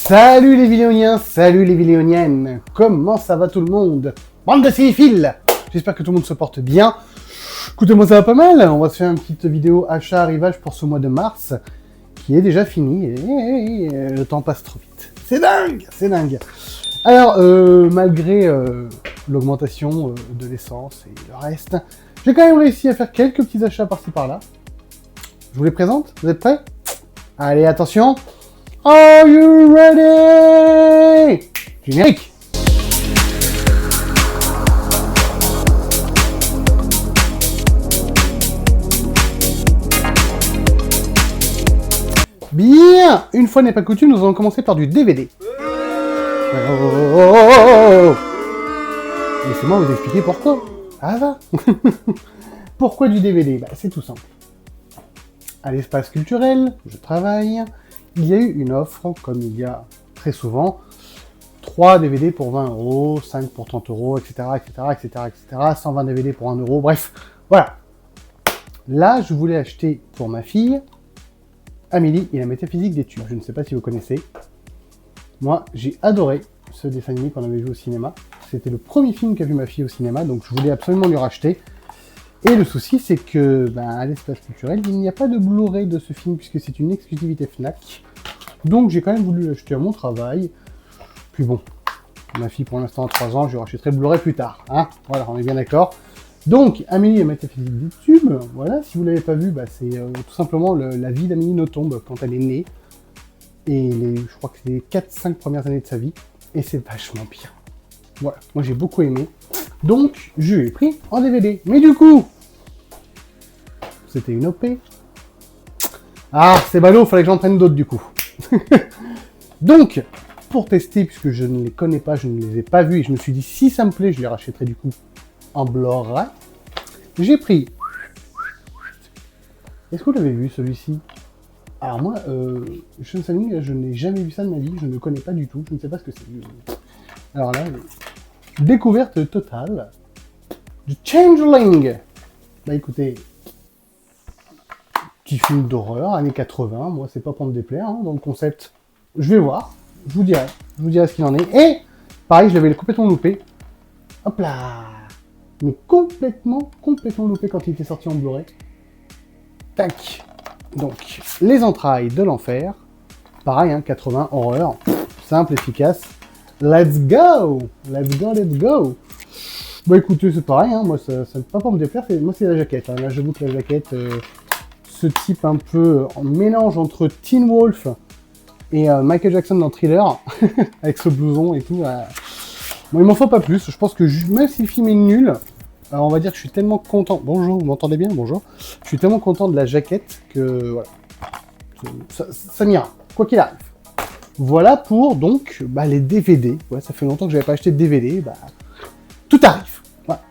Salut les Villéoniens, salut les Villéoniennes, comment ça va tout le monde? Bande de cinéphiles. J'espère que tout le monde se porte bien. Écoutez, moi ça va pas mal, on va se faire une petite vidéo achat arrivage pour ce mois de mars, qui est déjà fini, et le temps passe trop vite. C'est dingue, c'est dingue. Alors, malgré l'augmentation de l'essence et le reste, j'ai quand même réussi à faire quelques petits achats par-ci par-là. Je vous les présente, vous êtes prêts? Allez, attention. Are you ready? Générique. Bien, une fois n'est pas coutume, nous allons commencer par du DVD. Laissez-moi vous expliquer pourquoi. Ah va. Pourquoi du DVD? Bah, c'est tout simple. À l'espace culturel, je travaille, il y a eu une offre, comme il y a très souvent, 3 DVD pour 20 €, 5 pour 30 €, etc., etc., etc., etc., 120 DVD pour 1 €, bref, voilà. Là, je voulais acheter pour ma fille, Amélie et la métaphysique des tubes. Je ne sais pas si vous connaissez. Moi, j'ai adoré ce dessin animé qu'on avait vu au cinéma. C'était le premier film qu'a vu ma fille au cinéma, donc je voulais absolument lui racheter. Et le souci, c'est que, à l'espace culturel, il n'y a pas de Blu-ray de ce film, puisque c'est une exclusivité Fnac. Donc j'ai quand même voulu l'acheter à mon travail. Puis bon, ma fille pour l'instant a 3 ans, je lui rachèterai le Blu-ray plus tard. Hein, voilà, on est bien d'accord. Donc, Amélie et la métaphysique du tube, voilà, si vous ne l'avez pas vu, c'est tout simplement la vie d'Amélie Nothomb quand elle est née. Et je crois que c'est les 4-5 premières années de sa vie. Et c'est vachement bien. Voilà, moi j'ai beaucoup aimé. Donc, je l'ai pris en DVD. Mais du coup, c'était une OP. Ah, c'est ballot, fallait que j'en prenne d'autres du coup. Donc, pour tester, puisque je ne les connais pas, je ne les ai pas vus, et je me suis dit, si ça me plaît, je les rachèterai du coup en Blu-ray. J'ai pris... Est-ce que vous l'avez vu celui-ci? Alors moi, je n'ai jamais vu ça de ma vie, je ne le connais pas du tout, je ne sais pas ce que c'est. Alors là, découverte totale du Changeling. Bah écoutez, petit film d'horreur, années 80, moi c'est pas pour me déplaire, dans le concept, je vais voir, je vous dirai ce qu'il en est. Et, pareil, je l'avais complètement loupé, hop là, mais complètement loupé quand il était sorti en Blu-ray. Tac. Donc, les entrailles de l'enfer, pareil, 80, horreur, simple, efficace. Let's go. Bon écoutez, c'est pareil, moi ça n'est pas pour me déplaire, moi c'est la jaquette. Là j'avoue que la jaquette, ce type un peu en mélange entre Teen Wolf et Michael Jackson dans Thriller, avec ce blouson et tout. Bon, il m'en faut pas plus, je pense que même si le film est nul, on va dire que je suis tellement content. Bonjour, vous m'entendez bien? Bonjour. Je suis tellement content de la jaquette que voilà. Ça m'ira, quoi qu'il arrive. Voilà pour donc les DVD. Ouais, ça fait longtemps que j'avais pas acheté de DVD. Tout arrive. Voilà.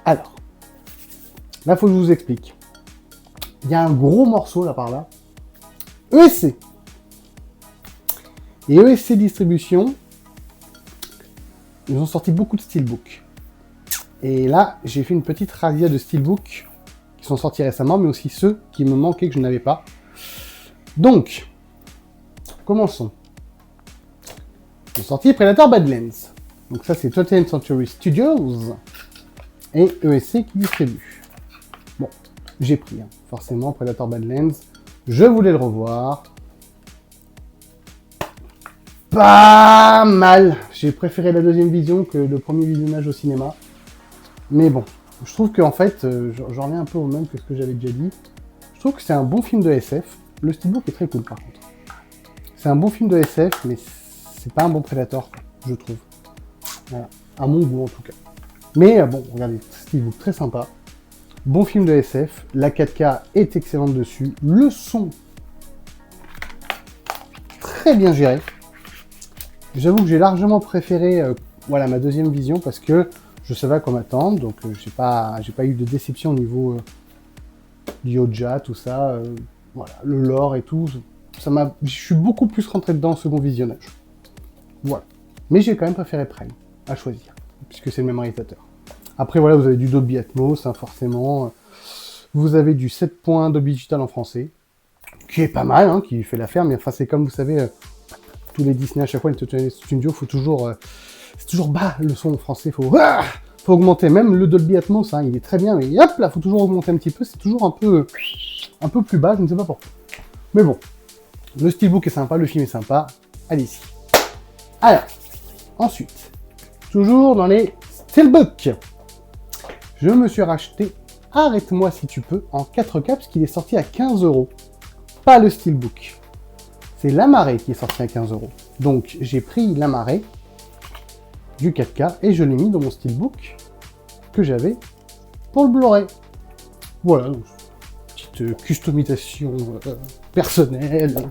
Alors, là, faut que je vous explique. Il y a un gros morceau là par là. ESC. Et ESC Distribution, ils ont sorti beaucoup de steelbooks. Et là, j'ai fait une petite razzia de steelbooks qui sont sortis récemment, mais aussi ceux qui me manquaient que je n'avais pas. Donc, commençons. Ils ont sorti Predator Badlands. Donc ça, c'est 20th Century Studios et ESC qui distribue. Bon, j'ai pris, forcément, Predator Badlands. Je voulais le revoir. Pas mal. J'ai préféré la deuxième vision que le premier visionnage au cinéma. Mais bon, je trouve qu'en fait, j'en reviens un peu au même que ce que j'avais déjà dit. Je trouve que c'est un bon film de SF. Le steelbook est très cool par contre. C'est un bon film de SF, mais c'est pas un bon Predator, je trouve. Voilà. À mon goût en tout cas. Mais bon, regardez, steelbook très sympa. Bon film de SF. La 4K est excellente dessus. Le son, très bien géré. J'avoue que j'ai largement préféré ma deuxième vision parce que je savais à quoi m'attendre, donc j'ai pas eu de déception au niveau du Oja, tout ça, voilà, le lore et tout, je suis beaucoup plus rentré dedans au second visionnage. Voilà. Mais j'ai quand même préféré Prime, à choisir, puisque c'est le même réalisateur. Après voilà, vous avez du Dolby Atmos, forcément, vous avez du 7 points Dolby Digital en français, qui est pas mal, hein, qui fait l'affaire, mais enfin c'est comme vous savez, tous les Disney à chaque fois, les studios, faut toujours, c'est toujours bas le son en français, faut augmenter, même le Dolby Atmos, hein, il est très bien, mais hop là, faut toujours augmenter un petit peu, c'est toujours un peu plus bas, je ne sais pas pourquoi. Mais bon, le Steelbook est sympa, le film est sympa, allez-y. Alors, ensuite, toujours dans les Steelbooks, je me suis racheté Arrête-moi si tu peux en 4K parce qu'il est sorti à 15 €. Pas le Steelbook. C'est l'Amaré qui est sorti à 15 €. Donc j'ai pris l'Amaré du 4K et je l'ai mis dans mon Steelbook que j'avais pour le Blu-ray. Voilà, donc, petite customisation personnelle.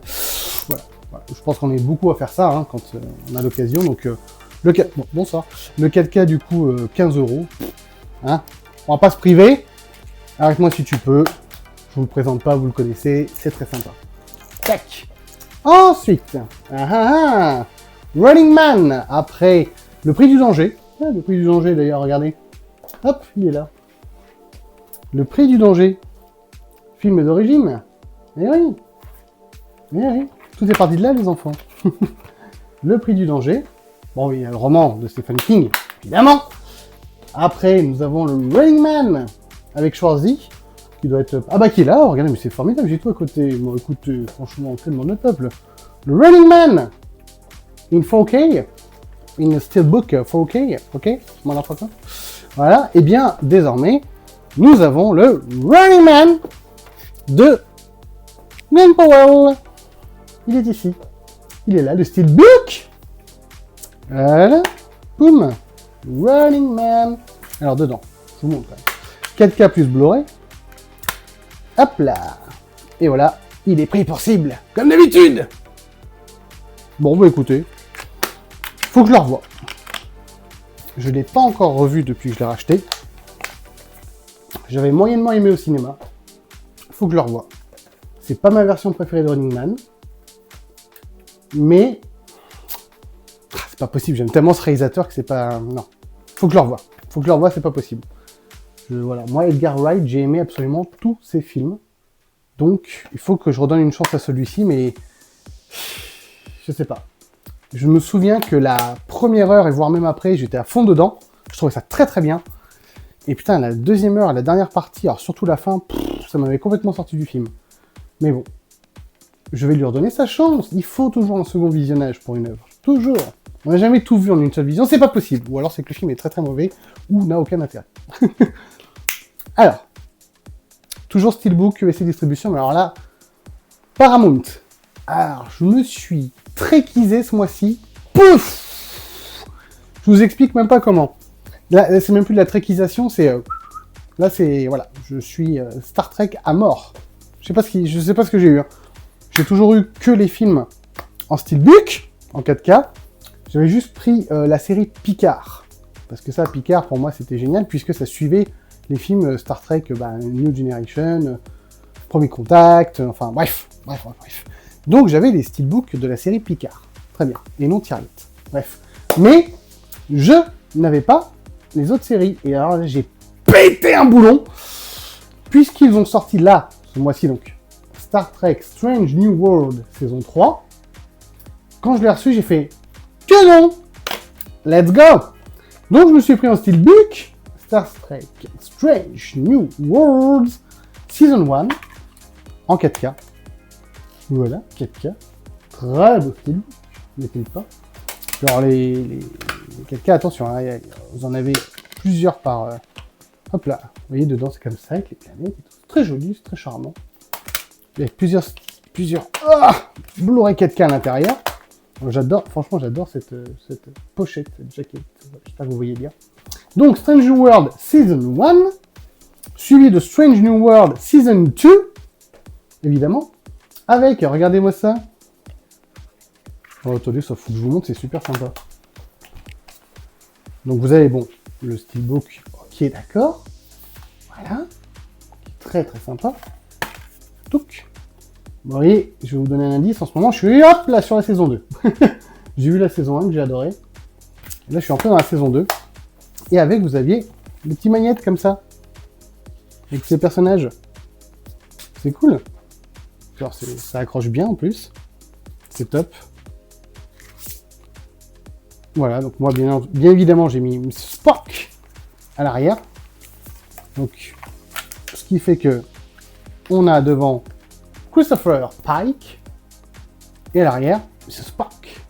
Voilà. Je pense qu'on est beaucoup à faire ça hein, quand on a l'occasion. Donc le 4... bonsoir. Le 4K du coup 15 €. Hein, on va pas se priver. Arrête-moi si tu peux. Je vous le présente pas, vous le connaissez, c'est très sympa. Tac. Ensuite, Running Man, après Le Prix du Danger. Ah, le Prix du Danger d'ailleurs, regardez. Hop, il est là. Le Prix du Danger. Film d'origine. Eh oui. Eh oui. Tout est parti de là, les enfants. Le Prix du Danger. Bon, oui, il y a le roman de Stephen King, évidemment. Après, nous avons le Running Man avec Schwarzy, qui doit être... Ah bah qui est là, regardez, mais c'est formidable, j'ai tout à côté. Bon, écoutez, franchement, tellement de peuple. Le Running Man in 4K, in Steelbook 4K, ok, voilà, et bien, désormais, nous avons le Running Man de Glen Powell. Il est ici. Il est là, le Steelbook. Voilà, boum. Running Man. Alors dedans, je vous montre quand même. 4K plus Blu-ray. Hop là. Et voilà, il est pris pour cible, comme d'habitude. Bon, bah écoutez, faut que je le revoie. Je ne l'ai pas encore revu depuis que je l'ai racheté. J'avais moyennement aimé au cinéma. Faut que je le revoie. C'est pas ma version préférée de Running Man. Mais... c'est pas possible, j'aime tellement ce réalisateur que c'est pas... Non. Faut que je le revoie. Faut que je le revoie, c'est pas possible. Voilà. Moi, Edgar Wright, j'ai aimé absolument tous ses films. Donc, il faut que je redonne une chance à celui-ci, mais... je sais pas. Je me souviens que la première heure, et voire même après, j'étais à fond dedans. Je trouvais ça très très bien. Et putain, la deuxième heure, la dernière partie, alors surtout la fin, ça m'avait complètement sorti du film. Mais bon, je vais lui redonner sa chance. Il faut toujours un second visionnage pour une œuvre. Toujours. On n'a jamais tout vu en une seule vision, c'est pas possible. Ou alors c'est que le film est très très mauvais, ou n'a aucun intérêt. Alors, toujours Steelbook, USA Distribution, mais alors là, Paramount. Alors, je me suis tréquisé ce mois-ci. Pouf! Je vous explique même pas comment. Là, c'est même plus de la tréquisation, c'est... là, c'est... Voilà, je suis Star Trek à mort. Je sais pas ce que j'ai eu. Hein. J'ai toujours eu que les films en Steelbook, en 4K. J'avais juste pris la série Picard. Parce que ça, Picard, pour moi, c'était génial, puisque ça suivait les films Star Trek, New Generation, Premier Contact, enfin, bref. Donc, j'avais les Steelbooks de la série Picard. Très bien. Et non Tier 8. Bref. Mais, je n'avais pas les autres séries. Et alors là, j'ai pété un boulon, puisqu'ils ont sorti là, ce mois-ci donc, Star Trek Strange New World, saison 3. Quand je l'ai reçu, j'ai fait... que non! Let's go! Donc je me suis pris un Steelbook, Star Trek Strange New Worlds, Season 1, en 4K. Voilà, 4K. Très beau Steelbook, n'est-il pas? Alors les 4K, attention, hein, vous en avez plusieurs par... hop là, vous voyez, dedans c'est comme ça, avec les planètes et tout. C'est très joli, c'est très charmant. Il y a plusieurs Blu-ray 4K à l'intérieur. J'adore, franchement, j'adore cette pochette, cette jaquette. J'espère que vous voyez bien. Donc, Strange New World Season 1, suivi de Strange New World Season 2, évidemment, avec, regardez-moi ça. Oh, attendez, ça fout que je vous montre, c'est super sympa. Donc, vous avez, bon, le Steelbook, ok, d'accord. Voilà. Très, très sympa. Touc. Vous voyez, je vais vous donner un indice, en ce moment, je suis hop là sur la saison 2. J'ai vu la saison 1 que j'ai adoré. Et là, je suis en plein dans la saison 2. Et avec, vous aviez des petits magnettes comme ça. Avec ces personnages. C'est cool. Genre, ça accroche bien en plus. C'est top. Voilà, donc moi, bien évidemment, j'ai mis Spock à l'arrière. Donc, ce qui fait que on a devant Christopher Pike et à l'arrière, c'est Spock.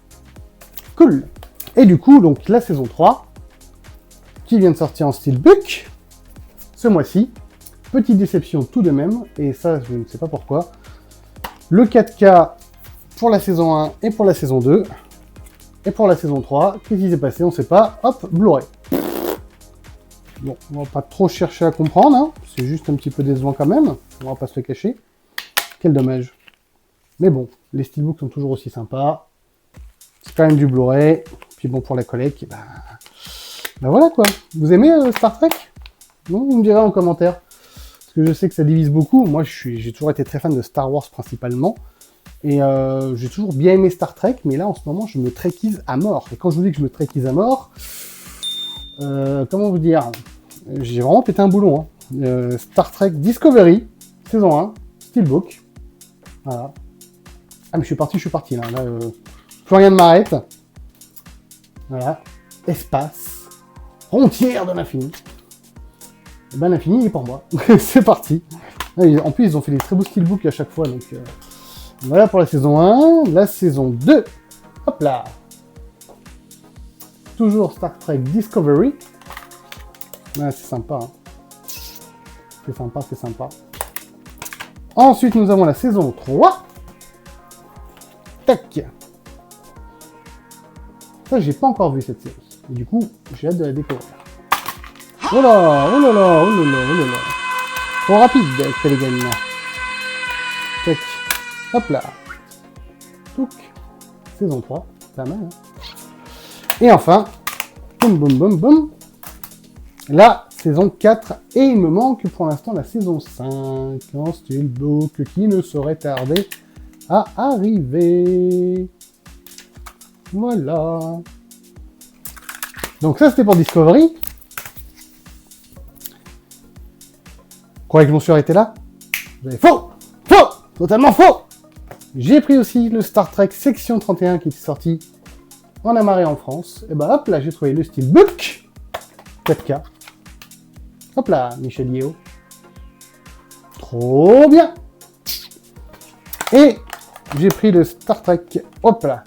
Cool. Et du coup, donc la saison 3, qui vient de sortir en steelbook, ce mois-ci. Petite déception tout de même, et ça, je ne sais pas pourquoi. Le 4K pour la saison 1 et pour la saison 2. Et pour la saison 3, qu'est-ce qui s'est passé? On ne sait pas. Hop, Blu-ray. Bon, on va pas trop chercher à comprendre, hein. C'est juste un petit peu décevant quand même. On va pas se le cacher. Quel dommage. Mais bon, les steelbooks sont toujours aussi sympas. C'est quand même du Blu-ray. Puis bon, pour la collecte, bah voilà quoi. Vous aimez Star Trek? Non, vous me direz en commentaire. Parce que je sais que ça divise beaucoup. Moi, j'ai toujours été très fan de Star Wars principalement. Et j'ai toujours bien aimé Star Trek, mais là, en ce moment, je me trekise à mort. Et quand je vous dis que je me trekise à mort, comment vous dire? J'ai vraiment pété un boulon. Hein. Star Trek Discovery, saison 1, steelbook. Voilà. Ah, mais je suis parti là. Plus rien ne m'arrête. Voilà. Espace. Frontière de l'infini. Et ben l'infini est pour moi. C'est parti. En plus, ils ont fait des très beaux steelbooks à chaque fois. Donc voilà pour la saison 1. La saison 2. Hop là. Toujours Star Trek Discovery. Ouais, c'est sympa. Hein. C'est sympa, c'est sympa. Ensuite, nous avons la saison 3. Tac. Ça, j'ai pas encore vu cette série. Et du coup, j'ai hâte de la découvrir. Oh là, oh là là, oh là là, oh là là. Trop rapide, Telegram. Tac. Hop là. Touc. Saison 3. Pas mal, hein. Et enfin, boum, boum, boum, boum. La saison 4. Et il me manque pour l'instant la saison 5. En steelbook qui ne saurait tarder à arriver. Voilà. Donc ça, c'était pour Discovery. Vous croyez que je m'en suis arrêté là? Vous avez faux! Faux! Totalement faux! J'ai pris aussi le Star Trek Section 31 qui est sorti en amarré en France. Et bah hop là, j'ai trouvé le steelbook 4K. Hop là, Michel Yeo. Trop bien! Et j'ai pris le Star Trek, hop là,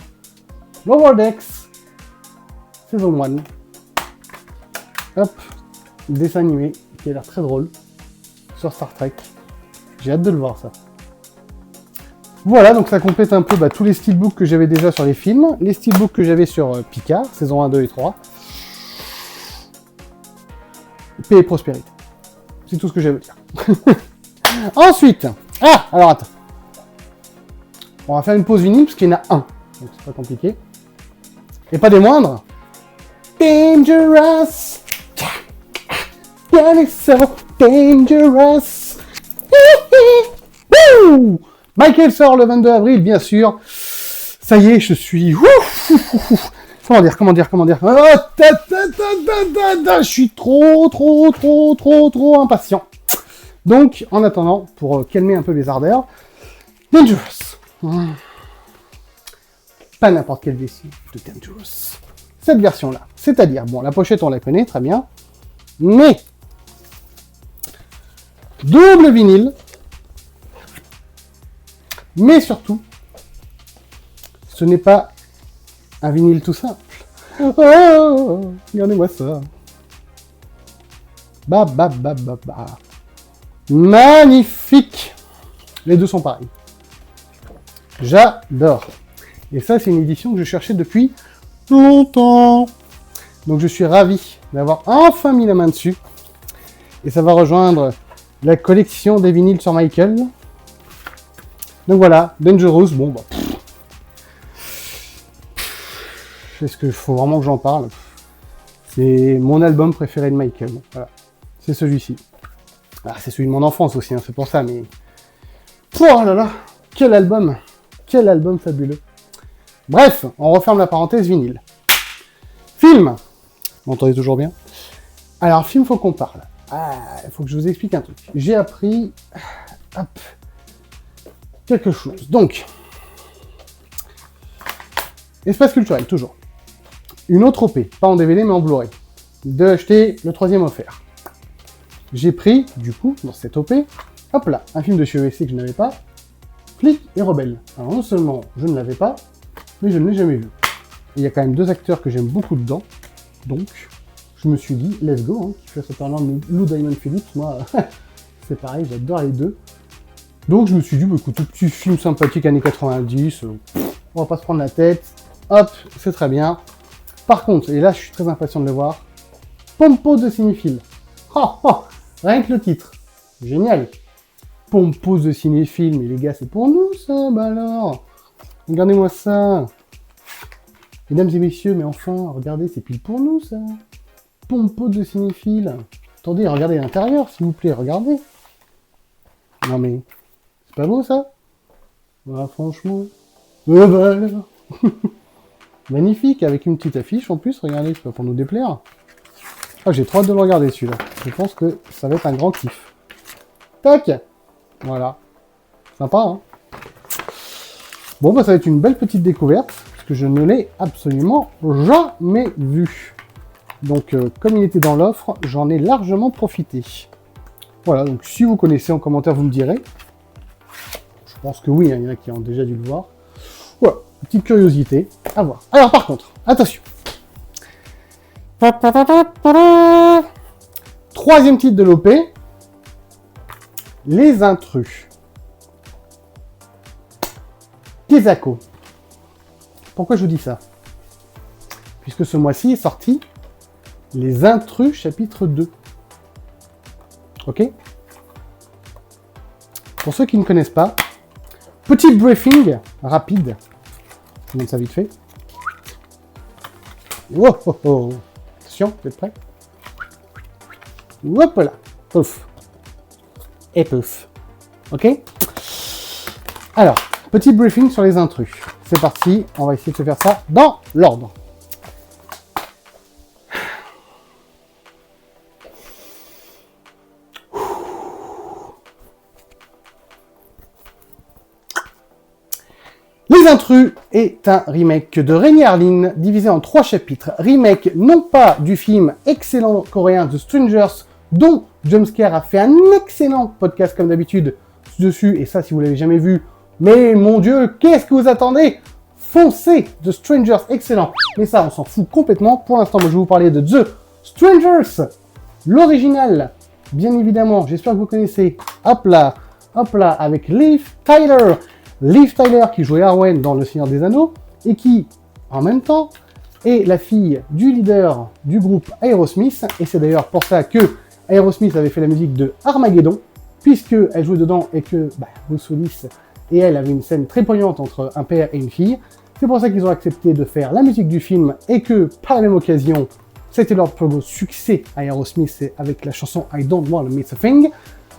Lower Decks, saison 1. Hop, dessin animé qui a l'air très drôle sur Star Trek. J'ai hâte de le voir ça. Voilà, donc ça complète un peu tous les steelbooks que j'avais déjà sur les films, les steelbooks que j'avais sur Picard, saison 1, 2 et 3. Paix et prospérité. C'est tout ce que j'ai à vous dire. Ensuite, alors attends. On va faire une pause vinyle parce qu'il y en a un. Donc c'est pas compliqué. Et pas des moindres. Dangerous. It's so dangerous. Michael sort le 22 avril, bien sûr. Ça y est, je suis... Comment dire je suis trop impatient. Donc, en attendant, pour calmer un peu les ardeurs, Dangerous. Pas n'importe quelle version de Dangerous. Cette version-là. C'est-à-dire, bon, la pochette, on la connaît, très bien. Mais, double vinyle. Mais surtout, ce n'est pas un vinyle tout simple. Oh, regardez-moi ça. Magnifique. Les deux sont pareils. J'adore. Et ça, c'est une édition que je cherchais depuis longtemps. Donc, je suis ravi d'avoir enfin mis la main dessus. Et ça va rejoindre la collection des vinyles sur Michael. Donc voilà, Dangerous, bon bah... Est-ce qu'il faut vraiment que j'en parle? C'est mon album préféré de Michael. Voilà. C'est celui-ci. Ah, c'est celui de mon enfance aussi, hein, c'est pour ça, mais... Oh là là, quel album! Quel album fabuleux! Bref, on referme la parenthèse vinyle. Film! Vous m'entendez toujours bien? Alors, film, faut qu'on parle. Il faut que je vous explique un truc. J'ai appris... Hop. quelque chose. Donc, espace culturel, toujours. Une autre OP, pas en DVD mais en Blu-ray. De acheter le 3e offert. J'ai pris, du coup, dans cette OP, hop là, un film de chez ESC que je n'avais pas, Flic et Rebelle. Alors non seulement je ne l'avais pas, mais je ne l'ai jamais vu. Il y a quand même 2 acteurs que j'aime beaucoup dedans, donc je me suis dit, let's go, hein, qui fait ce parlant de Lou Diamond Phillips, moi, c'est pareil, j'adore les deux. Donc je me suis dit, bah, écoute, tout petit film sympathique années 90, on va pas se prendre la tête, hop, c'est très bien. Par contre, et là je suis très impatient de le voir, Pompo de cinéphile. Oh, oh, rien que le titre, génial. Pompo de cinéphile, mais les gars, c'est pour nous ça, bah alors. Regardez-moi ça. Mesdames et messieurs, mais enfin, regardez, c'est pile pour nous ça. Pompo de cinéphile. Attendez, regardez l'intérieur, s'il vous plaît, regardez. Non mais, c'est pas beau ça? Voilà, franchement. Bah, magnifique, avec une petite affiche en plus, regardez, c'est pas pour nous déplaire. Ah, j'ai trop hâte de le regarder celui-là. Je pense que ça va être un grand kiff. Tac! Voilà. Sympa, hein? Bon, bah ça va être une belle petite découverte, parce que je ne l'ai absolument jamais vu. Donc, comme il était dans l'offre, j'en ai largement profité. Voilà, donc si vous connaissez en commentaire, vous me direz. Je pense que oui, hein, il y en a qui ont déjà dû le voir. Voilà, petite curiosité à voir. Alors par contre, attention. 3e titre de l'OP, Les Intrus. Kezako. Pourquoi je vous dis ça? Puisque ce mois-ci est sorti Les Intrus chapitre 2. Ok? Pour ceux qui ne connaissent pas, petit briefing rapide. Je montre ça vite fait. Oh, oh, oh. Attention, vous êtes prêts? Hop là. Pouf. Et pouf. Ok? Alors, petit briefing sur Les Intrus. C'est parti, on va essayer de se faire ça dans l'ordre. Les Intrus est un remake de Rémi Harlin, divisé en 3 chapitres. Remake non pas du film excellent coréen The Strangers, dont Jumpscare a fait un excellent podcast comme d'habitude dessus, et ça si vous l'avez jamais vu, mais mon dieu, qu'est-ce que vous attendez? Foncez, The Strangers, excellent. Mais ça, on s'en fout complètement. Pour l'instant, moi je vais vous parler de The Strangers, l'original, bien évidemment, j'espère que vous connaissez. Hop là, avec Liv Tyler. Liv Tyler qui jouait Arwen dans Le Seigneur des Anneaux et qui, en même temps, est la fille du leader du groupe Aerosmith. Et c'est d'ailleurs pour ça que Aerosmith avait fait la musique de Armageddon, puisque elle jouait dedans et que Bruce Willis et elle avaient une scène très poignante entre un père et une fille. C'est pour ça qu'ils ont accepté de faire la musique du film et que, par la même occasion, c'était leur plus gros succès à Aerosmith avec la chanson I Don't Want to Miss a Thing.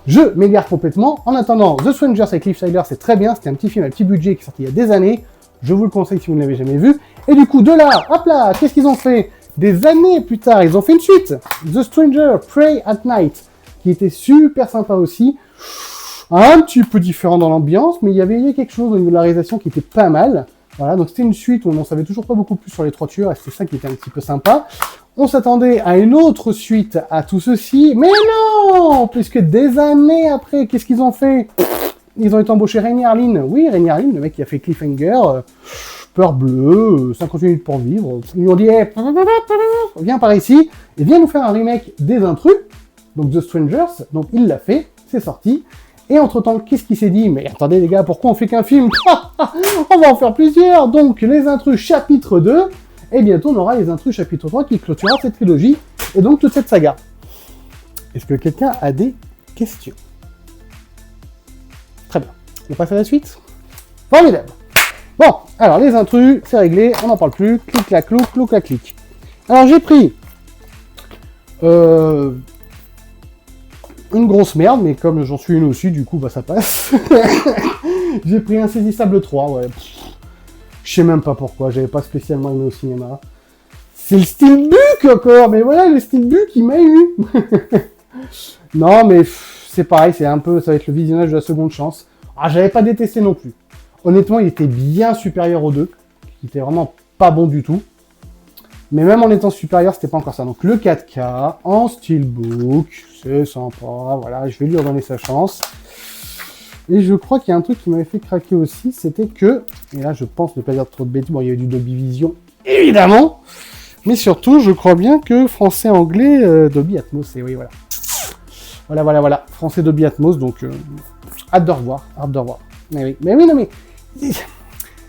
Je m'égare complètement. En attendant, The Strangers avec Liv Tyler, c'est très bien. C'était un petit film à petit budget qui est sorti il y a des années. Je vous le conseille si vous ne l'avez jamais vu. Et du coup, de là, hop là, qu'est-ce qu'ils ont fait? Des années plus tard, ils ont fait une suite. The Stranger, Pray at Night, qui était super sympa aussi. Un petit peu différent dans l'ambiance, mais il y avait quelque chose au niveau de la réalisation qui était pas mal. Voilà, donc c'était une suite où on n'en savait toujours pas beaucoup plus sur les 3 tueurs, et c'était ça qui était un petit peu sympa. On s'attendait à une autre suite à tout ceci, mais non! Puisque des années après, qu'est-ce qu'ils ont fait? Ils ont été embauchés Rémi Harlin. Oui, Rémi Harlin, le mec qui a fait Cliffhanger, Peur Bleue, 50 minutes pour vivre. Ils lui ont dit, hey, viens par ici, et viens nous faire un remake des Intrus, donc The Strangers. Donc il l'a fait, c'est sorti. Et entre-temps, qu'est-ce qu'il s'est dit? Mais attendez les gars, pourquoi on fait qu'un film? On va en faire plusieurs. Donc Les Intrus chapitre 2, et bientôt on aura Les Intrus chapitre 3 qui clôturera cette trilogie, et donc toute cette saga. Est-ce que quelqu'un a des questions? Très bien. On passe à la suite. Formidable. Bon, alors Les Intrus, c'est réglé, on n'en parle plus. Clic, clac, clou, clou, clac, clic. Alors j'ai pris une grosse merde, mais comme j'en suis une aussi, du coup, bah ça passe. J'ai pris Insaisissable 3, ouais. Je sais même pas pourquoi, j'avais pas spécialement aimé au cinéma. C'est le steelbook encore, mais voilà, le steelbook, il m'a eu. Non, mais c'est pareil, c'est un peu, ça va être le visionnage de la seconde chance. Ah, j'avais pas détesté non plus. Honnêtement, il était bien supérieur aux deux. Il était vraiment pas bon du tout. Mais même en étant supérieur, c'était pas encore ça. Donc le 4K en steelbook, c'est sympa. Voilà, je vais lui redonner sa chance. Et je crois qu'il y a un truc qui m'avait fait craquer aussi, c'était que, et là je pense ne pas dire trop de bêtises, bon il y avait du Dolby Vision, évidemment, mais surtout je crois bien que français-anglais, Dolby Atmos, et oui voilà. Voilà, français Dolby Atmos, donc hâte de revoir. Mais oui, non mais,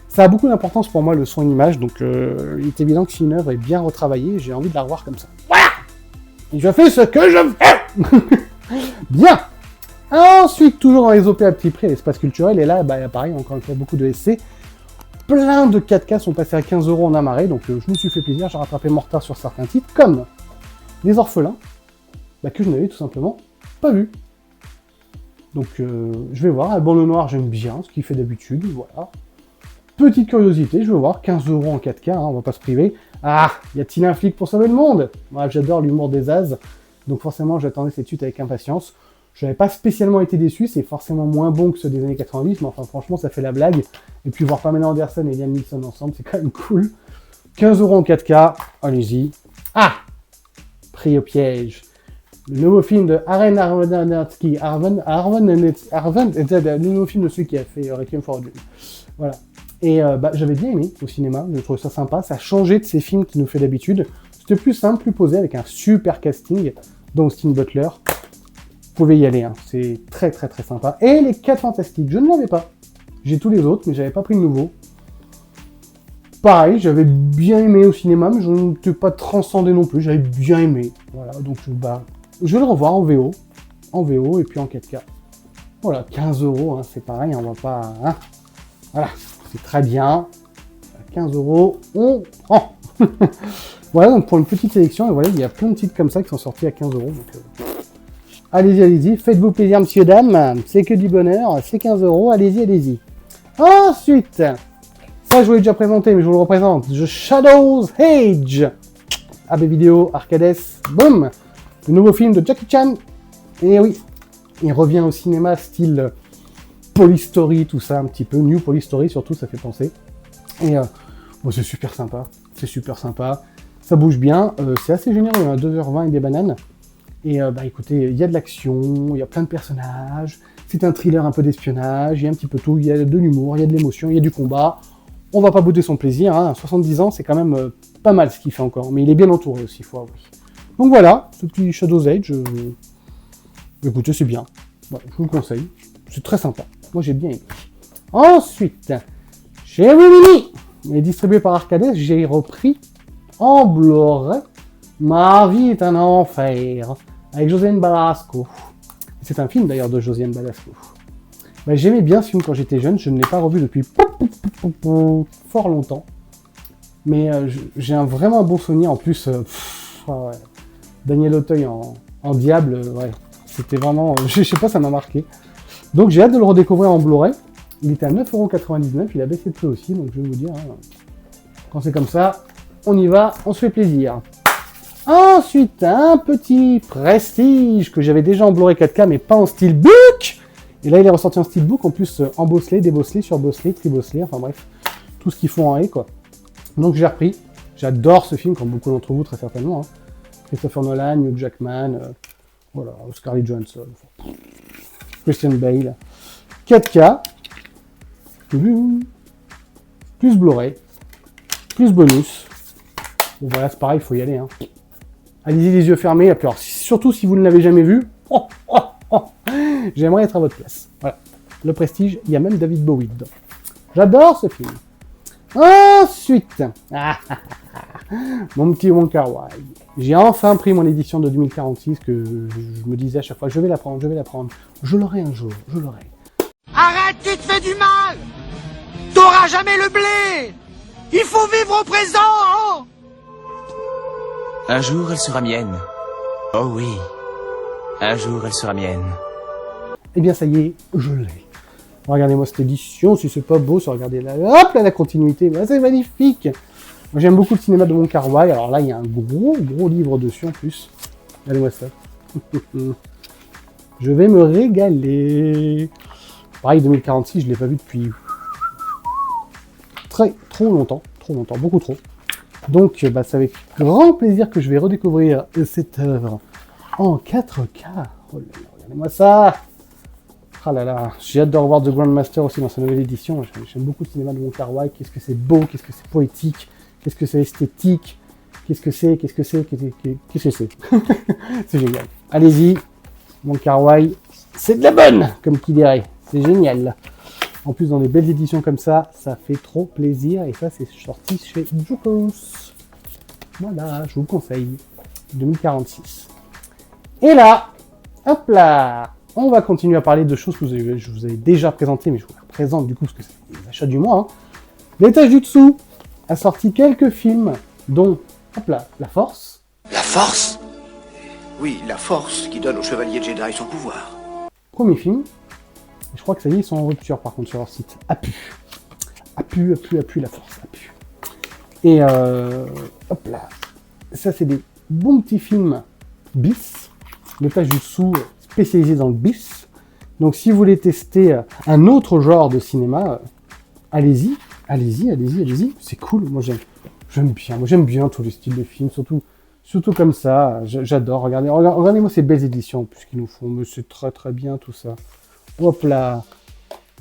ça a beaucoup d'importance pour moi le son et l'image, donc il est évident que si une œuvre est bien retravaillée, j'ai envie de la revoir comme ça. Voilà. Et je fais ce que je fais. Bien. Ensuite, toujours dans les OP à petit prix, l'espace culturel, et là, bah, pareil, encore une fois, beaucoup de SC. Plein de 4K sont passés à 15 € en amarré, donc je me suis fait plaisir, j'ai rattrapé mon retard sur certains titres, comme Les Orphelins, bah, que je n'avais tout simplement pas vu. Donc je vais voir, Alban Lenoir, j'aime bien ce qu'il fait d'habitude, voilà. Petite curiosité, je vais voir, 15 € en 4K, hein, on va pas se priver. Ah, y a-t-il un flic pour sauver le monde? Moi, j'adore l'humour des As, donc forcément, j'attendais cette suite avec impatience. Je n'avais pas spécialement été déçu, c'est forcément moins bon que ceux des années 90, mais enfin franchement ça fait la blague. Et puis voir Pamela Anderson et Liam Neeson ensemble, c'est quand même cool. 15 € en 4K, allez-y. Ah, pris au piège. Le nouveau film de Aaron Aronofsky, le nouveau film de celui qui a fait Requiem for a Dream. Voilà. Et bah, j'avais bien aimé au cinéma, je trouve ça sympa, ça a changé de ces films qu'il nous fait d'habitude. C'était plus simple, plus posé, avec un super casting, dont Austin Butler. Vous pouvez y aller, hein. C'est très sympa. Et les 4 Fantastiques, je ne l'avais pas. J'ai tous les autres, mais j'avais pas pris le nouveau. Pareil, j'avais bien aimé au cinéma, mais je n'étais pas transcendé non plus, j'avais bien aimé. Voilà, donc bah, je vais le revoir en VO et puis en 4K. Voilà, 15 €, hein, c'est pareil, on va pas... Hein. Voilà, c'est très bien. 15 €, on prend. Voilà, donc pour une petite sélection, et voilà, il y a plein de titres comme ça qui sont sortis à 15 €. Donc, allez-y, faites-vous plaisir, messieurs, dames, c'est que du bonheur, c'est 15 €, allez-y. Ensuite, ça je vous l'ai déjà présenté, mais je vous le représente, The Shadow's Age. AB Vidéo, Arcades, boum. Le nouveau film de Jackie Chan, et oui, il revient au cinéma style Polystory, tout ça, un petit peu, New Polystory surtout, ça fait penser. Et bon, c'est super sympa, ça bouge bien, c'est assez généreux, hein, 2h20 et des bananes. Et bah écoutez, il y a de l'action, il y a plein de personnages, c'est un thriller un peu d'espionnage, il y a un petit peu tout, il y a de l'humour, il y a de l'émotion, il y a du combat. On va pas bouder son plaisir, hein. 70 ans, c'est quand même pas mal ce qu'il fait encore, mais il est bien entouré aussi, faut avouer. Donc voilà, ce petit Shadow's Age, écoutez, c'est bien, voilà, je vous le conseille, c'est très sympa, moi j'ai bien aimé. Ensuite, chez Rimini, est distribué par Arcades, j'ai repris en Blu-ray Ma vie est un enfer, avec Josiane Balasco. C'est un film d'ailleurs de Josiane Balasco. Bah, j'aimais bien ce film quand j'étais jeune, je ne l'ai pas revu depuis fort longtemps. Mais j'ai vraiment un bon souvenir, en plus, ouais. Daniel Auteuil en diable, ouais. C'était vraiment, je sais pas, ça m'a marqué. Donc j'ai hâte de le redécouvrir en Blu-ray. Il était à 9,99 €, il a baissé de prix aussi, donc je vais vous dire, hein, quand c'est comme ça, on y va, on se fait plaisir. Ensuite, un petit Prestige que j'avais déjà en Blu-ray 4K, mais pas en steelbook. Et là, il est ressorti en steelbook, en plus en bosselé, débosselé, surbosselé, tribosselé, enfin bref, tout ce qu'ils font en haie, quoi. Donc j'ai repris. J'adore ce film, comme beaucoup d'entre vous, très certainement. Hein. Christopher Nolan, Hugh Jackman, voilà, Scarlett Johansson, Christian Bale. 4K, plus Blu-ray, plus bonus. Bon voilà, c'est pareil, il faut y aller. Hein. Allez-y les yeux fermés, alors, surtout si vous ne l'avez jamais vu, j'aimerais être à votre place. Voilà, le Prestige, il y a même David Bowie dedans. J'adore ce film. Ensuite, mon petit Wong Kar-wai. J'ai enfin pris mon édition de 2046 que je me disais à chaque fois, je vais la prendre. Je l'aurai un jour, je l'aurai. Arrête, tu te fais du mal! T'auras jamais le blé! Il faut vivre au présent, hein! Un jour, elle sera mienne. Oh oui. Un jour, elle sera mienne. Eh bien, ça y est, je l'ai. Regardez-moi cette édition, si c'est pas beau, regardez là, hop là, la continuité, bah, c'est magnifique. Moi, j'aime beaucoup le cinéma de Wong Kar-wai, alors là, il y a un gros livre dessus en plus. Regardez-moi ça. Je vais me régaler. Pareil, 2046, je l'ai pas vu depuis trop longtemps, beaucoup trop. Donc, c'est avec grand plaisir que je vais redécouvrir cette œuvre en 4K. Oh là là, regardez-moi ça! Ah là là, j'ai hâte de revoir The Grandmaster aussi dans sa nouvelle édition. J'aime beaucoup le cinéma de Wong Kar-wai. Qu'est-ce que c'est beau, qu'est-ce que c'est poétique, qu'est-ce que c'est esthétique, qu'est-ce que c'est. C'est génial. Allez-y, Wong Kar-wai, c'est de la bonne, comme qui dirait. C'est génial. En plus, dans des belles éditions comme ça fait trop plaisir. Et ça, c'est sorti chez Jukos. Voilà, je vous le conseille. 2046. Et là, hop là, on va continuer à parler de choses que je vous avais déjà présentées, mais je vous les présente du coup, parce que c'est les achats du mois. L'étage du dessous a sorti quelques films, dont, hop là, La Force. La force? Oui, la force qui donne au chevalier Jedi son pouvoir. Premier film. Et je crois que ça y est, ils sont en rupture par contre sur leur site. Appu, La Force, Appu. Et hop là, ça c'est des bons petits films bis. L'étage du dessous spécialisé dans le bis. Donc si vous voulez tester un autre genre de cinéma, allez-y. C'est cool, moi j'aime bien tous les styles de films, surtout comme ça, j'adore. Regardez-moi ces belles éditions en plus qu'ils nous font, mais c'est très très bien tout ça. Hop là,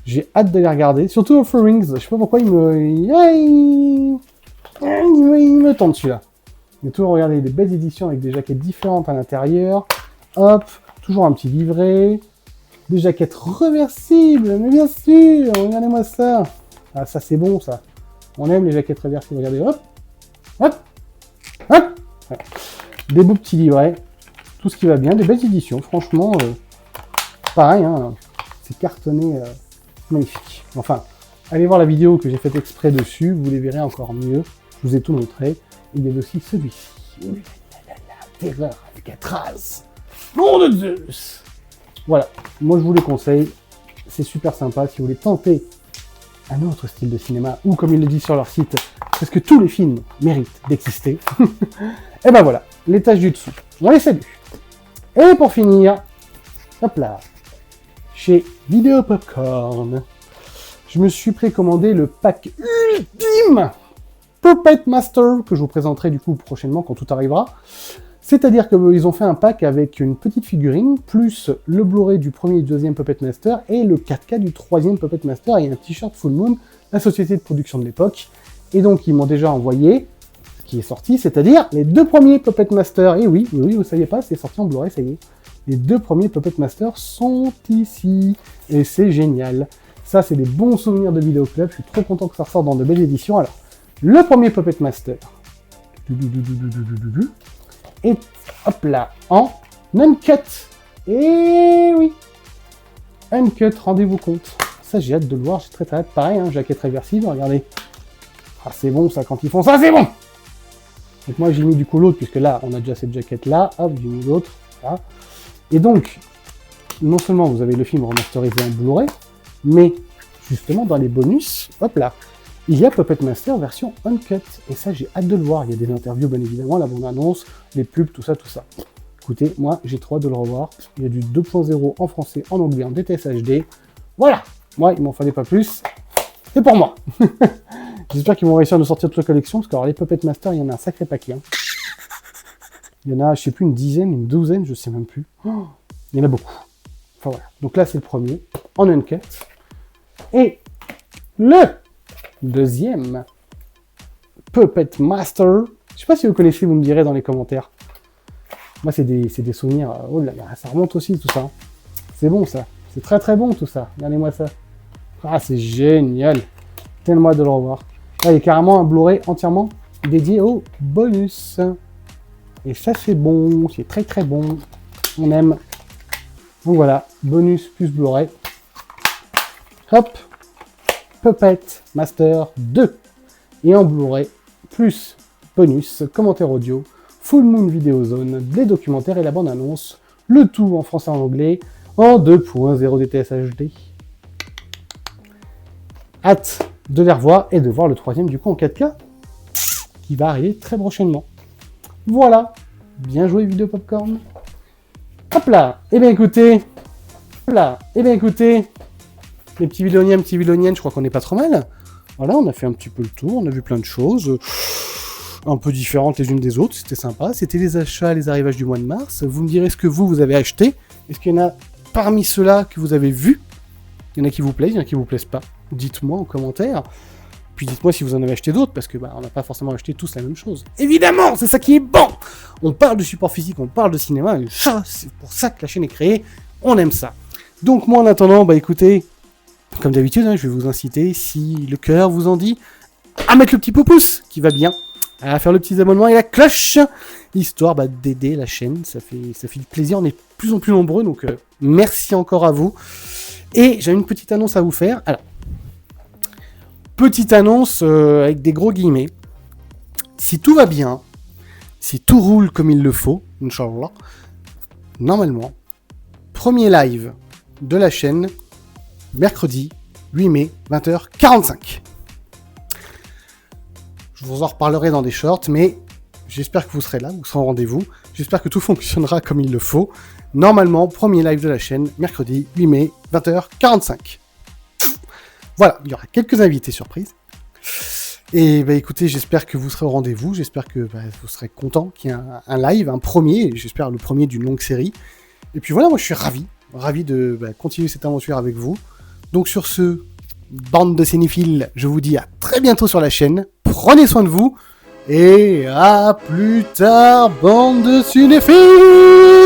j'ai hâte de les regarder, surtout Offerings, je sais pas pourquoi il me tente celui-là. Mais toujours regarder des belles éditions avec des jaquettes différentes à l'intérieur. Hop, toujours un petit livret. Des jaquettes réversibles, mais bien sûr, regardez-moi ça. Ah, ça c'est bon ça. On aime les jaquettes réversibles, regardez, hop. Ouais. Des beaux petits livrets. Tout ce qui va bien, des belles éditions, franchement. Pareil, hein, c'est cartonné, magnifique. Enfin, allez voir la vidéo que j'ai faite exprès dessus, vous les verrez encore mieux. Je vous ai tout montré. Et il y avait aussi celui-ci. La terreur Alcatraz. Nom de Zeus. Voilà, moi je vous les conseille. C'est super sympa si vous voulez tenter un autre style de cinéma, ou comme ils le disent sur leur site, parce que tous les films méritent d'exister. Et ben voilà, l'étage du dessous. On les salue. Et pour finir, hop là, chez Vidéo Popcorn, je me suis précommandé le pack ultime Puppet Master, que je vous présenterai du coup prochainement quand tout arrivera. C'est-à-dire qu'ils ont fait un pack avec une petite figurine, plus le Blu-ray du premier et du deuxième Puppet Master, et le 4K du troisième Puppet Master, et un t-shirt Full Moon, la société de production de l'époque. Et donc ils m'ont déjà envoyé ce qui est sorti, c'est-à-dire les deux premiers Puppet Master. Et oui, vous ne saviez pas, c'est sorti en Blu-ray, ça y est. Les deux premiers Puppet Master sont ici, et c'est génial. Ça, c'est des bons souvenirs de Vidéo Club, je suis trop content que ça ressorte dans de belles éditions. Alors, le premier Puppet Master, et hop là, en uncut. Et oui, uncut, rendez-vous compte. Ça, j'ai hâte de le voir, j'ai très hâte. Pareil, hein, jaquette réversible, regardez. Ah, c'est bon ça, quand ils font ça, c'est bon. Donc moi, j'ai mis du coup l'autre, puisque là, on a déjà cette jaquette-là. Hop, j'ai mis l'autre. Voilà. Et donc, non seulement vous avez le film remasterisé en Blu-ray, mais justement, dans les bonus, hop là, il y a Puppet Master version uncut. Et ça, j'ai hâte de le voir. Il y a des interviews, bien évidemment, la bande-annonce, les pubs, tout ça. Écoutez, moi, j'ai trop hâte de le revoir. Il y a du 2.0 en français, en anglais, en DTS HD. Voilà. Moi, il m'en fallait pas plus. C'est pour moi. J'espère qu'ils vont réussir à nous sortir toute la collection, parce que alors, les Puppet Master, il y en a un sacré paquet. Hein. Il y en a, je sais plus, une dizaine, une douzaine, je sais même plus. Oh, il y en a beaucoup. Enfin voilà. Donc là, c'est le premier, en uncut. Et le deuxième Puppet Master. Je sais pas si vous connaissez, vous me direz dans les commentaires. Moi, c'est des souvenirs. Oh là là, ça remonte aussi tout ça. C'est bon ça. C'est très très bon tout ça. Regardez-moi ça. Ah, c'est génial. Tellement hâte de le revoir. Là, il y a carrément un Blu-ray entièrement dédié au bonus. Et ça, c'est bon. C'est très très bon. On aime. Donc voilà, bonus plus Blu-ray. Hop. Puppet Master 2. Et en Blu-ray, plus bonus, commentaire audio, Full Moon Video Zone, des documentaires et la bande-annonce. Le tout en français et en anglais, en 2.0 DTS HD. Hâte de les revoir et de voir le troisième du coup en 4K, qui va arriver très prochainement. Voilà, bien joué Vidéo Popcorn. Hop là, et bien écoutez, Les petits villoniens, petites villoniennes, je crois qu'on est pas trop mal. Voilà, on a fait un petit peu le tour, on a vu plein de choses, un peu différentes les unes des autres, c'était sympa. C'était les achats, les arrivages du mois de mars. Vous me direz ce que vous avez acheté. Est-ce qu'il y en a parmi ceux-là que vous avez vus? Il y en a qui vous plaisent, il y en a qui vous plaisent pas. Dites-moi en commentaire. Puis dites-moi si vous en avez acheté d'autres, parce que on n'a pas forcément acheté tous la même chose. Évidemment, c'est ça qui est bon. On parle de support physique, on parle de cinéma, et ça, c'est pour ça que la chaîne est créée. On aime ça. Donc moi, en attendant, écoutez, comme d'habitude, je vais vous inciter, si le cœur vous en dit, à mettre le petit pouce qui va bien, à faire le petit abonnement et la cloche, histoire d'aider la chaîne. Ça fait du plaisir. On est de plus en plus nombreux, donc merci encore à vous. Et j'ai une petite annonce à vous faire. Alors, petite annonce avec des gros guillemets. Si tout va bien, si tout roule comme il le faut, Inch'Allah, normalement, premier live de la chaîne, mercredi 8 mai, 20h45. Je vous en reparlerai dans des shorts, mais j'espère que vous serez là, vous serez au rendez-vous. J'espère que tout fonctionnera comme il le faut. Normalement, premier live de la chaîne, mercredi 8 mai, 20h45. Voilà, il y aura quelques invités surprises. Et écoutez, j'espère que vous serez au rendez-vous. J'espère que vous serez content qu'il y ait un live, un premier. J'espère le premier d'une longue série. Et puis voilà, moi je suis ravi de continuer cette aventure avec vous. Donc sur ce, bande de cinéphiles, je vous dis à très bientôt sur la chaîne. Prenez soin de vous. Et à plus tard, bande de cinéphiles!